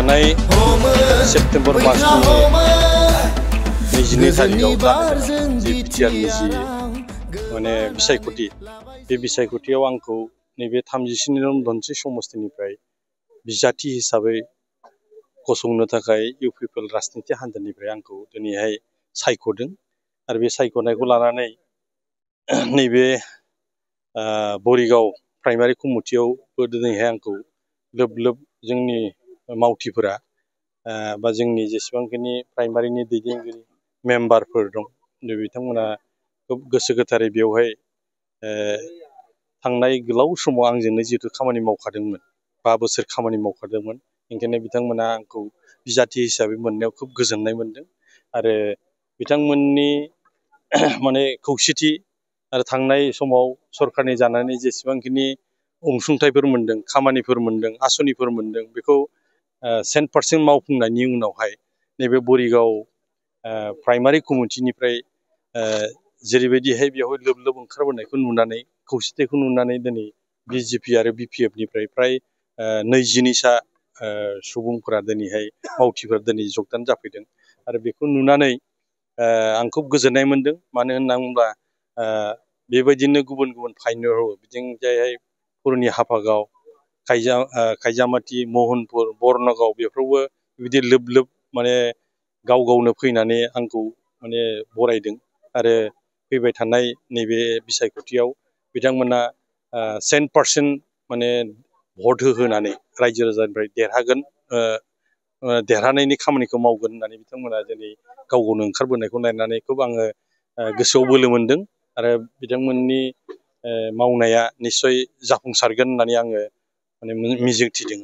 फैखानाय September मासनि 22 तारिखआव जि बिटिआरनि जि माने बिसायख'थि बे बिसायख'थियाव आंखौ नैबे 37 नं धनस्रि समस्तिनिफ्राय बिजाथि हिसाबै गसंनो थाखाय इउ पिपल राजनिति हान्जानिफ्राय आंखौ दिनैहाय सायख'दों आरो बे सायख'नायखौ लानानै नैबे बरिगाव प्राइमारि कमिटियावबो दिनैहाय आंखौ लोब लोब जोंनि मावथिफोरा बा जोंनि जेसेबांखिनि प्राइमारिनि दैदेनगिरि मेम्बारफोर दं बिथांमोना खोब गोसो गोथारै बेवहाय थांनाय गोलाव समाव आंजोंनो जिहेतु खामानि मावखादोंमोन 5 बोसोर खामानि मावखादोंमोन ओंखायनो बिथांमोना आंखौ बिजाथि हिसाबै मोननायाव खोब गोजोननाय मोनदों आरो बिथांमोननि माने खौसेथि आरो थांनाय समाव सरकारनि जानानै जेसेबांखिनि अनसुंथाइफोर मोनदों खामानिफोर मोनदों आसनिफोर मोनदों बेखौ 100% मावफुंनायनि उनावहाय नैबे बरिगाव प्राइमारि कमिटिनिफ्राय जेरैबायदिहाय बेवहाय लोब लोब ओंखारबोनायखौ नुनानै खौसेथिखौ नुनानै दिनै बिजेपि आरो बिपिएफनिफ्राय फ्राय 22सा सुबुंफोरा दिनैहाय मावथिफोरा दिनै जगदान जाफैदों आरो बेखौ नुनानै आं खोब गोजोननाय मोनदों मानो होनना बुङोब्ला बेबायदिनो गुबुन गुबुन फाइनर बिथिंजायहाय पुरनि हाफागाव खायजामाथि महनपुर बर्नगाव बेफोरावबो बिदि लोब लोब माने गाव गावनो फैनानै आंखौ माने बरायदों आरो फैबाय थानाय नैबे बिसायख'थियाव बिथांमोना 100% माने भट होनानै रायजो राजानिफ्राय देरहागोन देरहानायनि खामानिखौ मावगोन होननानै बिथांमोना दिनै गाव गावनो ओंखारबोनायखौ नायनानै खोब आङो गोसोआव बोलो मोनदों आरो बिथांमोननि मावनाया निस्सय जाफुंसारगोन होननानै आङो माने मिजिं थिदों।